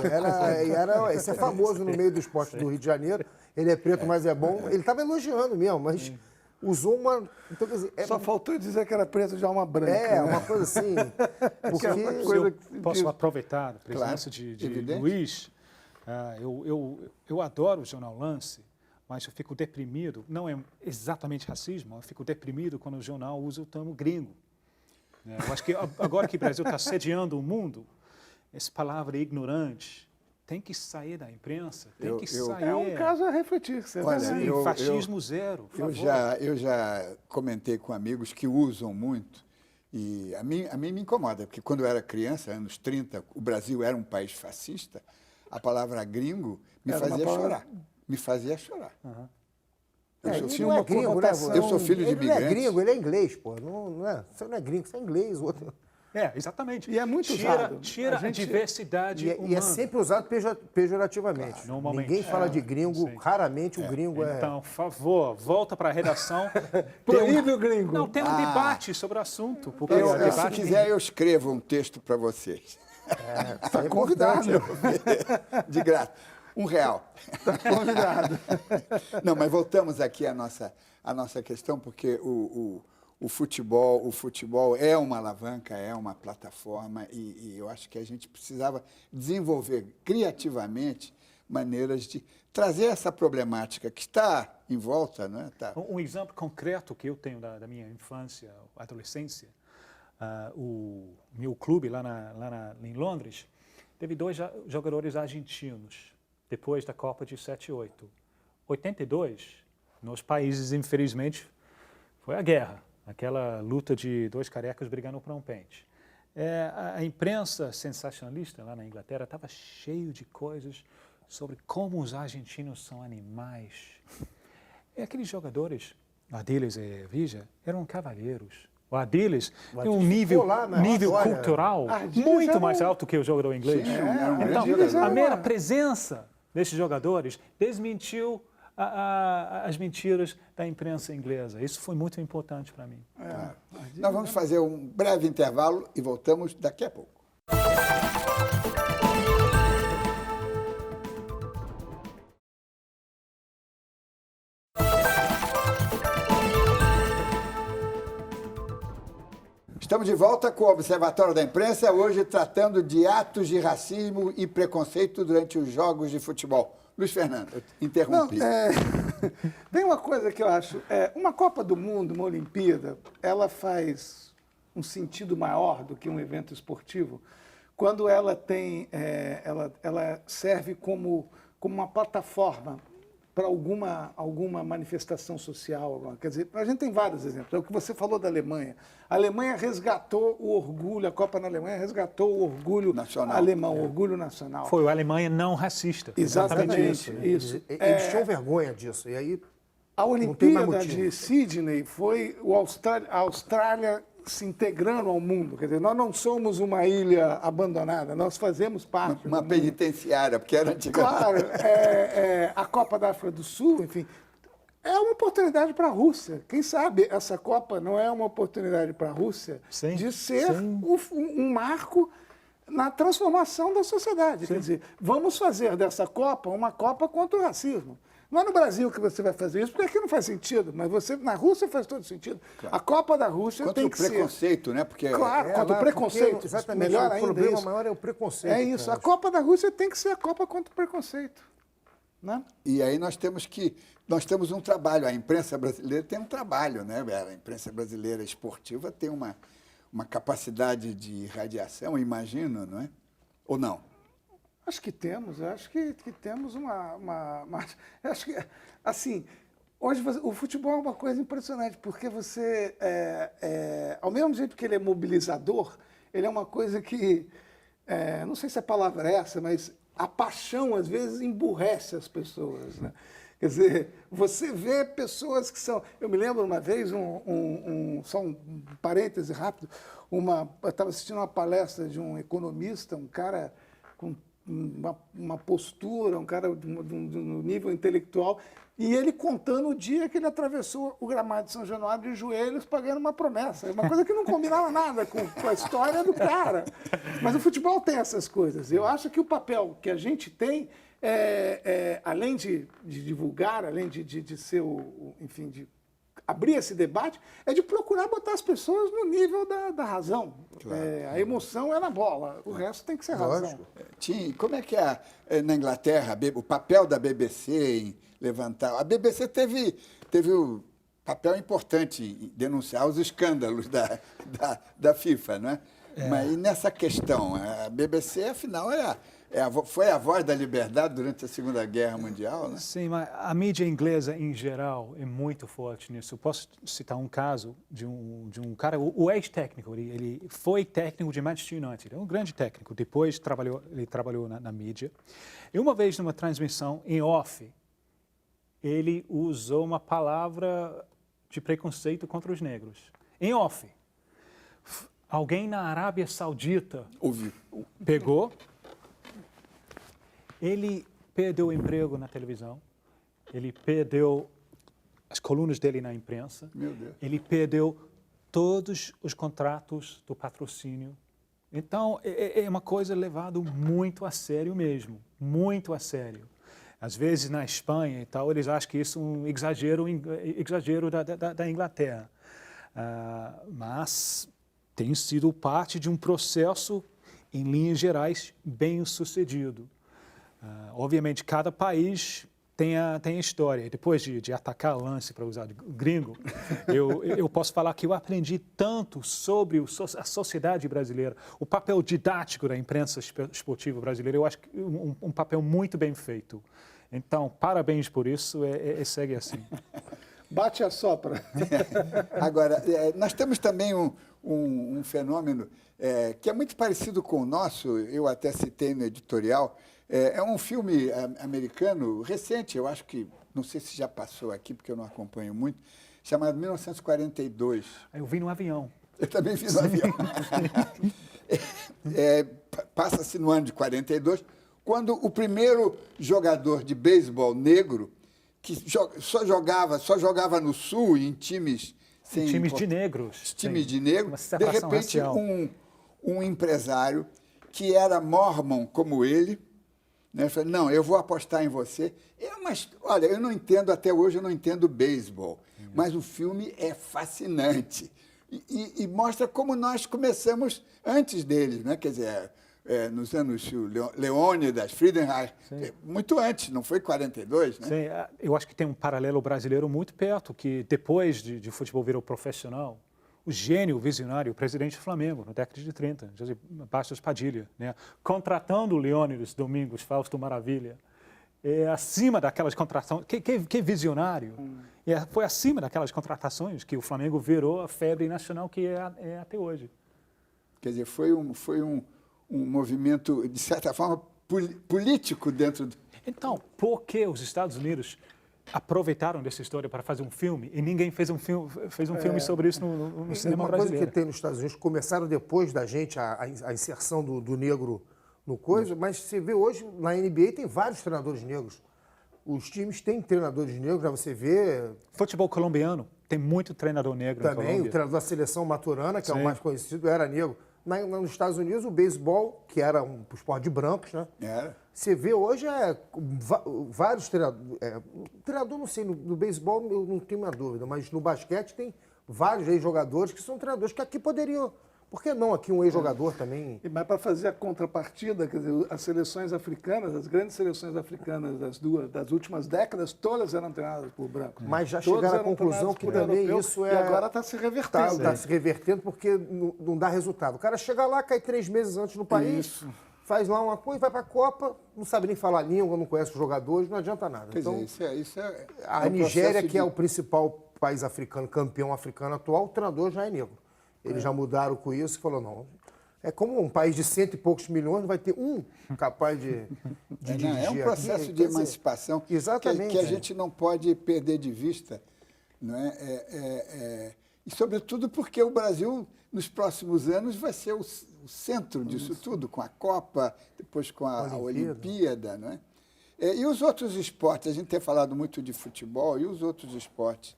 isso é famoso no meio do esporte do Rio de Janeiro. Ele é preto, mas é bom. Ele estava elogiando mesmo, mas usou uma... Então, quer dizer, Só faltou dizer que era preto de alma branca. uma coisa assim. Porque... coisa Se eu posso aproveitar a presença Claro, de evidente. Luiz, eu adoro o jornal Lance, mas eu fico deprimido, não é exatamente racismo, eu fico deprimido quando o jornal usa o termo gringo. Eu acho que agora que o Brasil está sediando o mundo, essa palavra ignorante tem que sair da imprensa, tem que sair. É um caso a refletir. Olha, Sim, fascismo zero, por favor. Eu já comentei com amigos que usam muito, e a mim me incomoda, porque quando eu era criança, anos 30, o Brasil era um país fascista, a palavra gringo me fazia chorar. Me fazia chorar. Ele não é gringo, né? Eu sou filho de Ele não é imigrantes. gringo, ele é inglês, pô. Não é, você não é gringo, você é inglês. Outro. Exatamente. E é muito usado. Tira a diversidade humana. E é sempre usado pejorativamente. Claro, normalmente. Ninguém fala de gringo, Sim. raramente o gringo é... Então, por favor, volta para a redação. Proíbe o gringo. Não, tem um debate sobre o assunto. Porque Se debate quiser, eu escrevo um texto para vocês. Está convidado. De graça. R$1. Está convidado. Não, mas voltamos aqui à nossa questão, porque o futebol é uma alavanca, é uma plataforma, e eu acho que a gente precisava desenvolver criativamente maneiras de trazer essa problemática que está em volta. Né? Um exemplo concreto que eu tenho da minha infância, adolescência, o meu clube lá em Londres teve 2 jogadores argentinos depois da Copa de 78. 82, nos países, infelizmente, foi a guerra, aquela luta de 2 carecas brigando por um pente. A imprensa sensacionalista lá na Inglaterra estava cheio de coisas sobre como os argentinos são animais. E aqueles jogadores, Ardiles e Villa, eram cavalheiros. O Ardiles tem um nível cultural muito mais alto que o jogador inglês. Então, a mera presença desses jogadores desmentiu as mentiras da imprensa inglesa. Isso foi muito importante para mim. Nós vamos fazer um breve intervalo e voltamos daqui a pouco. Estamos de volta com o Observatório da Imprensa, hoje tratando de atos de racismo e preconceito durante os jogos de futebol. Luiz Fernando, eu interrompi. Tem uma coisa que eu acho, uma Copa do Mundo, uma Olimpíada, ela faz um sentido maior do que um evento esportivo quando ela tem, ela serve como uma plataforma para alguma manifestação social. Quer dizer, a gente tem vários exemplos. É o que você falou da Alemanha. A Alemanha resgatou o orgulho, a Copa na Alemanha resgatou o orgulho nacional. Alemão, o orgulho nacional. Foi a Alemanha não racista. Exatamente isso. Eles tinham vergonha disso. E aí, a Olimpíada de Sydney foi a Austrália se integrando ao mundo. Quer dizer, nós não somos uma ilha abandonada, nós fazemos parte. Uma penitenciária, porque era antigamente. Claro, a Copa da África do Sul, enfim, é uma oportunidade para a Rússia. Quem sabe essa Copa não é uma oportunidade para a Rússia de ser um marco na transformação da sociedade. Quer dizer, vamos fazer dessa Copa uma Copa contra o racismo. Não é no Brasil que você vai fazer isso, porque aqui não faz sentido, mas na Rússia faz todo sentido. Claro. A Copa da Rússia contra tem que ser... Contra o preconceito, né? Porque claro, contra o preconceito. Exatamente, melhor o ainda problema isso. maior é o preconceito. É isso, cara. a Copa da Rússia tem que ser a Copa contra o preconceito. Né? E aí nós temos um trabalho, a imprensa brasileira tem um trabalho, né? A imprensa brasileira esportiva tem uma capacidade de irradiação, imagino, não é? Ou não? Acho que temos, acho que temos acho que, assim, hoje o futebol é uma coisa impressionante, porque você, ao mesmo jeito que ele é mobilizador, ele é uma coisa que, não sei se a palavra é essa, mas a paixão, às vezes, emburrece as pessoas, né? Quer dizer, você vê pessoas que são... Eu me lembro uma vez, só um parêntese rápido, eu estava assistindo uma palestra de um economista, um cara com uma postura, um cara de um nível intelectual, e ele contando o dia que ele atravessou o gramado de São Januário de joelhos pagando uma promessa. É uma coisa que não combinava nada com a história do cara. Mas o futebol tem essas coisas. Eu acho que o papel que a gente tem, além de divulgar, além de ser enfim, de abrir esse debate, é de procurar botar as pessoas no nível da razão. Claro. A emoção é na bola, o resto tem que ser razão. Tim, como é que é na Inglaterra o papel da BBC em levantar? A BBC teve um papel importante em denunciar os escândalos da FIFA, não é? Mas nessa questão, a BBC, afinal, foi a voz da liberdade durante a Segunda Guerra Mundial, né? Sim, mas a mídia inglesa, em geral, é muito forte nisso. Eu posso citar um caso de um cara, o ex-técnico, ele foi técnico de Manchester United, é um grande técnico. Depois ele trabalhou na mídia. E uma vez, numa transmissão em off, ele usou uma palavra de preconceito contra os negros. Em off. Alguém na Arábia Saudita pegou... Ele perdeu o emprego na televisão, ele perdeu as colunas dele na imprensa, Meu Deus. Ele perdeu todos os contratos do patrocínio. Então, é uma coisa levada muito a sério mesmo, muito a sério. Às vezes, na Espanha e tal, eles acham que isso é um exagero da Inglaterra. Mas tem sido parte de um processo, em linhas gerais, bem sucedido. Obviamente, cada país tem a história. Depois de atacar o lance, para usar de gringo, eu posso falar que eu aprendi tanto sobre a sociedade brasileira, o papel didático da imprensa esportiva brasileira. Eu acho que um papel muito bem feito. Então, parabéns por isso, segue assim. Bate a sopra. Agora, nós temos também um fenômeno que é muito parecido com o nosso, eu até citei no editorial. É um filme americano recente, eu acho que, não sei se já passou aqui, porque eu não acompanho muito, chamado 1942. Eu vi no avião. Eu também vi no avião. Passa-se no ano de 42, quando o primeiro jogador de beisebol negro, que só jogava no Sul, em times... times de negros. Times de negros. De repente, racial. Um empresário que era mormon como ele, né, falou, não, eu vou apostar em você. Olha, eu não entendo, até hoje eu não entendo beisebol, mas o filme é fascinante. E mostra como nós começamos antes deles, né? Quer dizer, nos anos Leônidas, Friedenreich, muito antes, não foi 42, né? Sim, eu acho que tem um paralelo brasileiro muito perto, que depois de futebol virou profissional, o gênio visionário, o presidente do Flamengo, na década de 30, José Bastos Padilha, né, contratando o Leônidas Domingos, Fausto Maravilha, acima daquelas contratações, que visionário, foi acima daquelas contratações que o Flamengo virou a febre nacional que é até hoje. Quer dizer, foi um movimento, de certa forma, político dentro do... Então, por que os Estados Unidos aproveitaram dessa história para fazer um filme e ninguém fez um filme sobre isso no cinema brasileiro? Uma coisa que tem nos Estados Unidos, começaram depois da gente a inserção do negro no coisa, mas você vê hoje, na NBA tem vários treinadores negros. Os times têm treinadores negros, já você vê... Futebol colombiano, tem muito treinador negro também, na Colômbia. O treinador da seleção Maturana, que Sim. é o mais conhecido, era negro. Nos Estados Unidos, o beisebol, que era um esporte de brancos, né? Você vê hoje vários treinadores. Treinador, não sei, no beisebol eu não tenho uma dúvida, mas no basquete tem vários ex-jogadores que são treinadores que aqui poderiam. Por que não aqui um ex-jogador também? Mas para fazer a contrapartida, quer dizer, as seleções africanas, as grandes seleções africanas das últimas décadas, todas eram treinadas por brancos. Mas já Todas chegaram à eram conclusão treinadas que por também europeus, isso e agora está se revertendo. Está se revertendo porque não dá resultado. O cara chega lá, cai 3 meses antes no país, Isso. faz lá uma coisa, vai para a Copa, não sabe nem falar língua, não conhece os jogadores, não adianta nada. Quer Então, dizer, isso é a um Nigéria, processo que é de- o principal país africano, campeão africano atual, o treinador já é negro. Eles já mudaram com isso e falou, não, é como um país de 100 e poucos milhões, vai ter um capaz de dirigir É um processo aqui. de Quer dizer, emancipação exatamente. que a gente não pode perder de vista. Não é? E, sobretudo, porque o Brasil, nos próximos anos, vai ser o centro disso tudo, com a Copa, depois com a Olimpíada. Não é? E os outros esportes? A gente tem falado muito de futebol, e os outros esportes?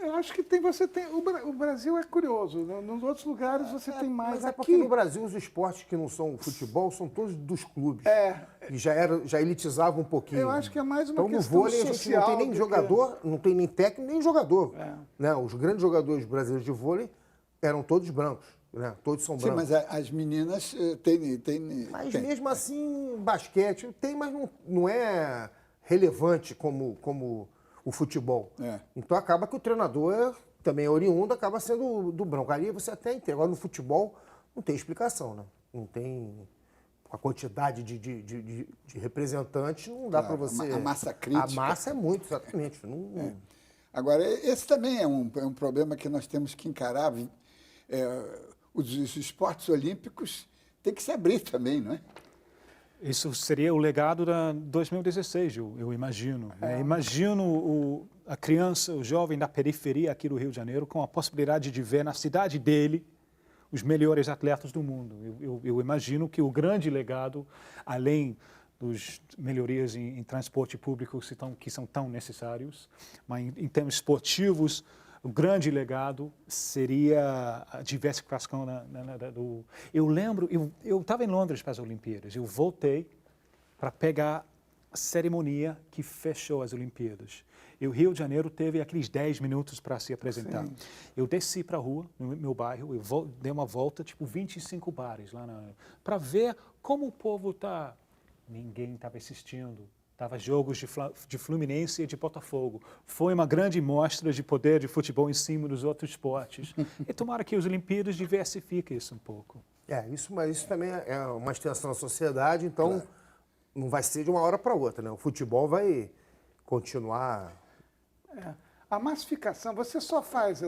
Eu acho que o Brasil é curioso. Nos outros lugares você tem mais. Mas é Aqui, porque no Brasil os esportes que não são futebol são todos dos clubes. E já elitizavam um pouquinho. eu acho que é mais uma Então no questão vôlei a gente social. não tem nem do que- jogador, não tem nem técnico, nem jogador. Né? Os grandes jogadores brasileiros de vôlei eram todos brancos. Né? Todos são Sim, brancos. mas as meninas têm... Mas têm. mesmo assim, basquete tem, mas não é relevante como o futebol. É. Então acaba que o treinador também é oriundo, acaba sendo do branco. Ali você até entende. Agora no futebol não tem explicação, né? Não tem a quantidade de representantes, não dá para Claro, você... a massa crítica. A massa é muito, exatamente. Não. Agora, esse também é um problema que nós temos que encarar. Os esportes olímpicos têm que se abrir também, não é? Isso seria o legado da 2016, eu imagino. Imagino a criança, o jovem da periferia aqui do Rio de Janeiro com a possibilidade de ver na cidade dele os melhores atletas do mundo. Eu imagino que o grande legado, além das melhorias em transporte público que são tão necessários, mas em termos esportivos, o grande legado seria a diversificação do... Eu lembro, eu estava em Londres para as Olimpíadas, eu voltei para pegar a cerimônia que fechou as Olimpíadas. E o Rio de Janeiro teve aqueles 10 minutos para se apresentar. Sim. Eu desci para a rua, no meu bairro, dei uma volta, tipo 25 bares lá para ver como o povo está. Ninguém estava assistindo. Estava jogos de Fluminense e de Botafogo. Foi uma grande mostra de poder de futebol em cima dos outros esportes. E tomara que as Olimpíadas diversifiquem isso um pouco. Mas isso também é uma extensão da sociedade, então não vai ser de uma hora para outra, né? O futebol vai continuar... A massificação, você só faz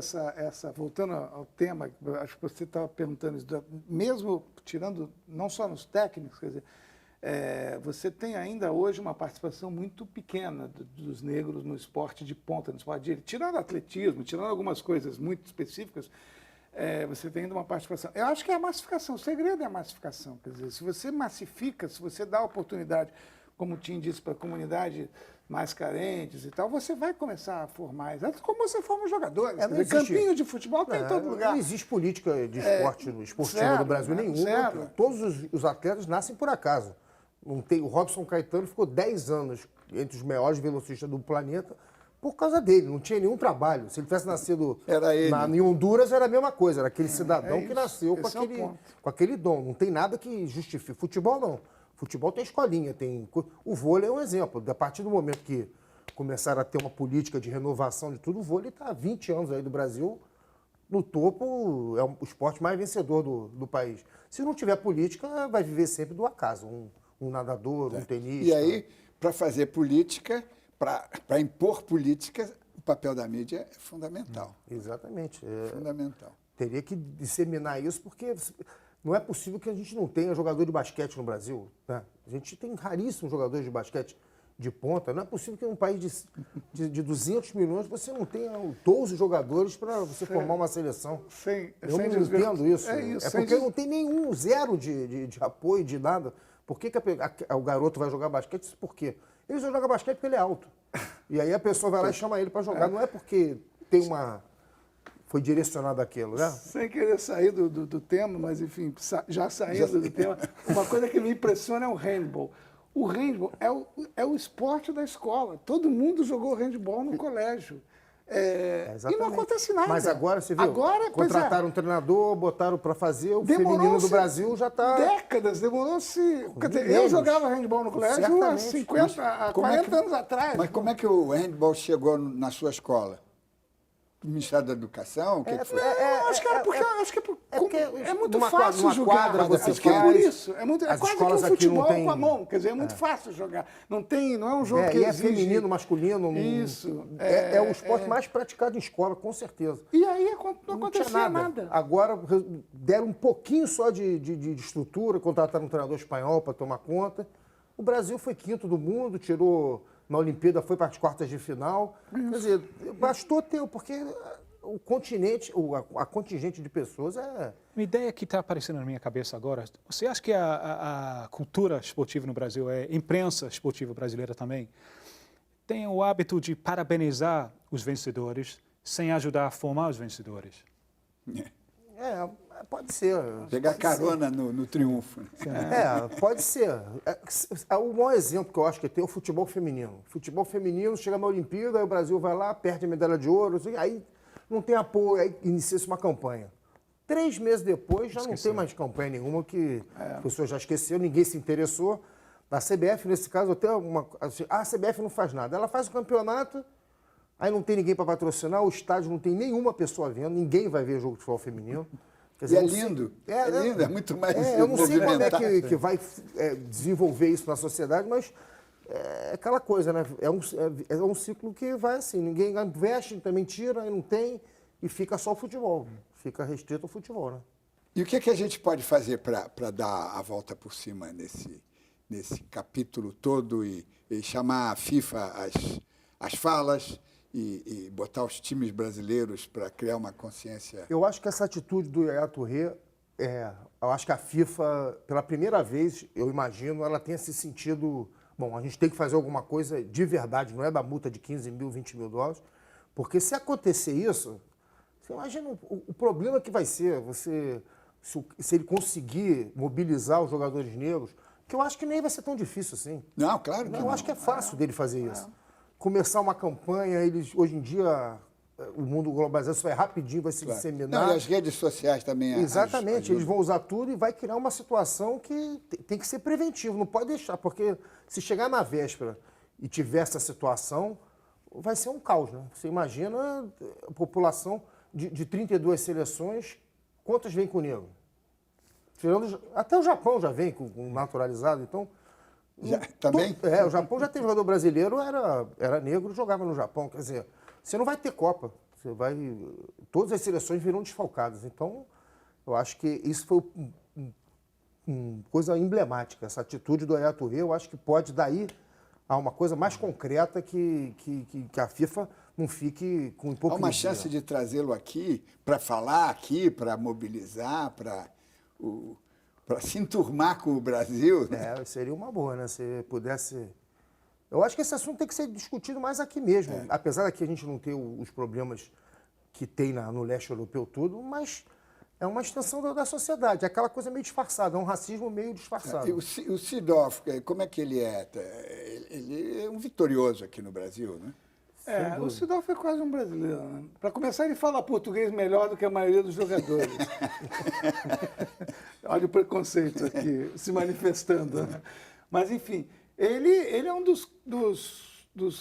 voltando ao tema, acho que você estava perguntando isso, mesmo tirando, não só nos técnicos, quer dizer, você tem ainda hoje uma participação muito pequena dos negros no esporte de ponta, no esporte de elite. Tirando atletismo, tirando algumas coisas muito específicas, você tem ainda uma participação. Eu acho que é a massificação, o segredo é a massificação. Quer dizer, se você massifica, se você dá oportunidade, como o Tim disse, para a comunidade mais carentes e tal, você vai começar a formar, exato como você forma jogadores. Quer dizer, campinho de futebol tem em todo lugar. Não existe política de esportiva no Brasil nenhuma. Zero. Todos os atletas nascem por acaso. Não tem, o Robson Caetano ficou 10 anos entre os maiores velocistas do planeta por causa dele. Não tinha nenhum trabalho. Se ele tivesse nascido Era ele. em Honduras, era a mesma coisa. Era aquele cidadão que isso. nasceu Esse é o ponto. com aquele dom. Não tem nada que justifique. Futebol, não. Futebol tem escolinha. O vôlei é um exemplo. A partir do momento que começaram a ter uma política de renovação de tudo, o vôlei está há 20 anos aí do Brasil no topo, é o esporte mais vencedor do país. Se não tiver política, vai viver sempre do acaso. Um nadador, um tenista. E aí, para fazer política, para impor política, o papel da mídia é fundamental. Exatamente. Fundamental. Teria que disseminar isso, porque não é possível que a gente não tenha jogador de basquete no Brasil. Né? A gente tem raríssimos jogadores de basquete de ponta. Não é possível que em um país de 200 milhões você não tenha 12 jogadores para você formar uma seleção. Eu não entendo isso. É porque não tem nenhum, zero de apoio, de nada. Por que o garoto vai jogar basquete? Por quê? Ele só joga basquete porque ele é alto. E aí a pessoa vai lá e chama ele para jogar. Não é porque tem uma foi direcionado àquilo, né? Sem querer sair do tema, mas enfim, já saindo do tema, uma coisa que me impressiona é o handball. O handball é o esporte da escola. Todo mundo jogou handball no colégio. E não acontece nada. Mas agora, você viu, agora, contrataram um treinador, botaram para fazer, o Demorou-se feminino do Brasil já está... décadas, demorou-se... Quer dizer, eu Milênios. jogava handball no colégio Certamente. há 40 anos atrás. Mas como é que o handball chegou na sua escola? O Ministério da Educação? O que foi? Acho que é muito numa fácil numa jogar. quadra você Acho que é por faz. isso. É As quase que um escolas aqui futebol não tem- com a mão. Quer dizer, é muito fácil jogar. Não é um jogo que E é exige... feminino, masculino. Isso. É o esporte mais praticado em escola, com certeza. E aí não Não tinha acontecia nada. Agora deram um pouquinho só de estrutura, contrataram um treinador espanhol para tomar conta. O Brasil foi quinto do mundo, tirou na Olimpíada, foi para as quartas de final. Quer dizer, bastou ter, porque o continente, a contingente de pessoas é... Uma ideia que está aparecendo na minha cabeça agora, você acha que a cultura esportiva no Brasil, a imprensa esportiva brasileira também, tem o hábito de parabenizar os vencedores sem ajudar a formar os vencedores? Pode ser. Pegar carona no triunfo. Pode ser. O maior exemplo que eu acho que tem é o futebol feminino. Futebol feminino chega na Olimpíada, aí o Brasil vai lá, perde a medalha de ouro, aí não tem apoio, aí inicia-se uma campanha. 3 meses depois já não tem mais campanha nenhuma, que a pessoa já esqueceu, ninguém se interessou. A CBF, nesse caso, até a CBF não faz nada. Ela faz o campeonato, aí não tem ninguém para patrocinar, o estádio não tem nenhuma pessoa vendo, ninguém vai ver jogo de futebol feminino. Quer dizer, E é lindo. É lindo, é muito mais eu não sei como é movimentado. que vai desenvolver isso na sociedade, mas é aquela coisa, né? É um ciclo que vai assim, ninguém investe, também tira, e não tem, e fica só o futebol. Fica restrito ao futebol, né? E o que a gente pode fazer para dar a volta por cima nesse capítulo todo e chamar a FIFA às falas e botar os times brasileiros para criar uma consciência? Eu acho que essa atitude do Yaya Touré, eu acho que a FIFA, pela primeira vez, eu imagino, ela tenha se sentido... Bom, a gente tem que fazer alguma coisa de verdade, não é da multa de 15 mil, 20 mil dólares, porque se acontecer isso, você imagina o problema que vai ser, se ele conseguir mobilizar os jogadores negros, que eu acho que nem vai ser tão difícil assim. Não, claro que não. Eu acho que é fácil dele fazer isso. Começar uma campanha, hoje em dia, o mundo globalizado, isso vai rapidinho, vai se disseminar. Não, e as redes sociais também. Exatamente, eles vão usar tudo e vai criar uma situação que tem que ser preventivo, não pode deixar, porque se chegar na véspera e tiver essa situação, vai ser um caos, né? Você imagina a população de 32 seleções, quantas vem com negro? Até o Japão já vem com naturalizado, então... Também? O Japão já tem jogador brasileiro, era negro, jogava no Japão. Quer dizer, você não vai ter Copa. Todas as seleções virão desfalcadas. Então, eu acho que isso foi uma coisa emblemática. Essa atitude do Yaya Touré, eu acho que pode daí a uma coisa mais concreta que a FIFA não fique com hipocrisia. Há uma chance de trazê-lo aqui, para falar aqui, para mobilizar, para se enturmar com o Brasil. Seria uma boa, né? Se pudesse... Eu acho que esse assunto tem que ser discutido mais aqui mesmo. Apesar daqui a gente não ter os problemas que tem no leste europeu todo, mas é uma extensão da sociedade. É aquela coisa meio disfarçada, é um racismo meio disfarçado. E o Seedorf, como é que ele é? Ele é um vitorioso aqui no Brasil, né? O Seedorf é quase um brasileiro, né? Para começar, ele fala português melhor do que a maioria dos jogadores. Olha o preconceito aqui se manifestando. Né? Mas, enfim, ele é um dos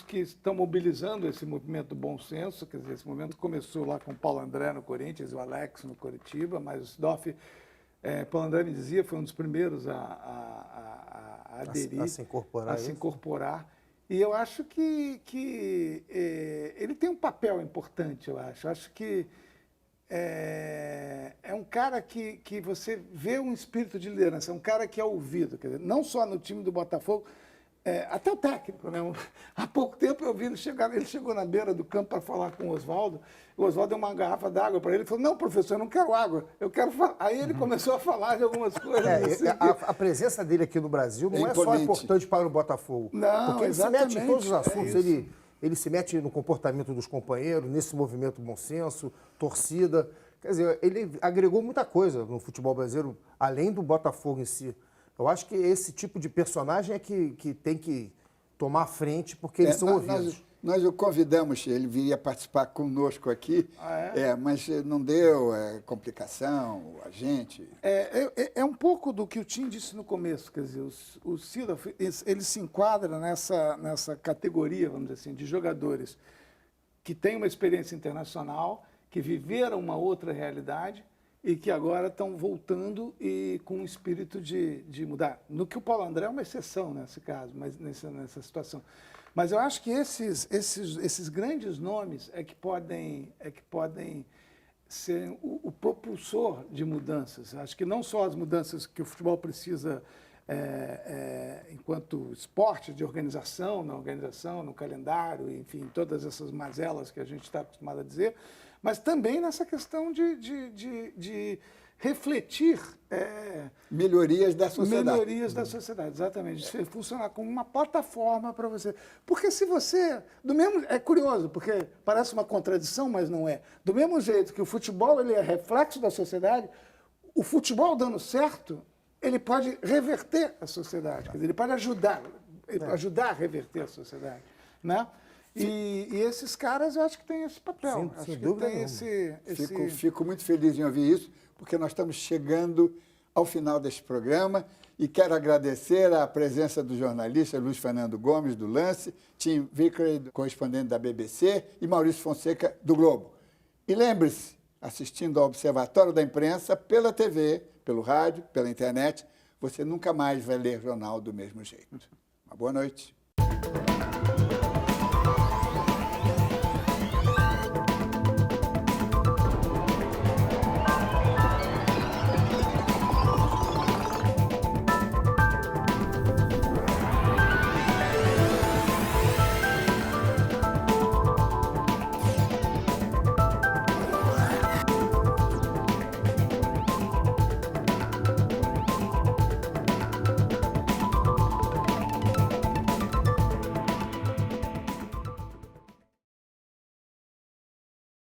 que estão mobilizando esse movimento do bom senso. Quer dizer, esse movimento começou lá com o Paulo André no Corinthians e o Alex no Coritiba, mas o Seedorf, Paulo André me dizia, foi um dos primeiros a aderir, a se incorporar. E eu acho que ele tem um papel importante, eu acho. Eu acho que é um cara que você vê um espírito de liderança, é um cara que é ouvido, quer dizer, não só no time do Botafogo, até o técnico, né? Há pouco tempo eu vi ele chegou na beira do campo para falar com o Oswaldo deu uma garrafa d'água para ele e falou, não, professor, eu não quero água, eu quero falar. Aí ele começou a falar de algumas coisas. Assim, a presença dele aqui no Brasil não é só importante para o Botafogo. Não, porque ele se mete em todos os assuntos, ele ele se mete no comportamento dos companheiros, nesse movimento bom senso, torcida. Quer dizer, ele agregou muita coisa no futebol brasileiro, além do Botafogo em si. Eu acho que esse tipo de personagem é que tem que tomar a frente, porque eles são ouvidos. Nós o convidamos, ele viria participar conosco aqui, mas não deu, complicação, a gente... É um pouco do que o Tim disse no começo, quer dizer, o Seedorf, ele se enquadra nessa categoria, vamos dizer assim, de jogadores que têm uma experiência internacional, que viveram uma outra realidade e que agora estão voltando e com um espírito de mudar. No que o Paulo André é uma exceção nesse caso, mas nessa situação. Mas eu acho que esses grandes nomes é que podem ser o propulsor de mudanças. Acho que não só as mudanças que o futebol precisa enquanto esporte de organização, no calendário, enfim, todas essas mazelas que a gente está acostumado a dizer, mas também nessa questão de refletir... melhorias da sociedade. Melhorias da sociedade, exatamente. De funcionar como uma plataforma para você. Porque se você... É curioso, porque parece uma contradição, mas não é. Do mesmo jeito que o futebol ele é reflexo da sociedade, o futebol dando certo, ele pode reverter a sociedade. Quer dizer, ele pode ajudar a reverter a sociedade. Né? E esses caras, eu acho que têm esse papel. Sem dúvida nenhuma. Fico muito feliz em ouvir isso, porque nós estamos chegando ao final deste programa e quero agradecer a presença do jornalista Luiz Fernando Gomes, do Lance, Tim Vickery, correspondente da BBC, e Maurício Fonseca, do Globo. E lembre-se, assistindo ao Observatório da Imprensa, pela TV, pelo rádio, pela internet, você nunca mais vai ler jornal do mesmo jeito. Uma boa noite.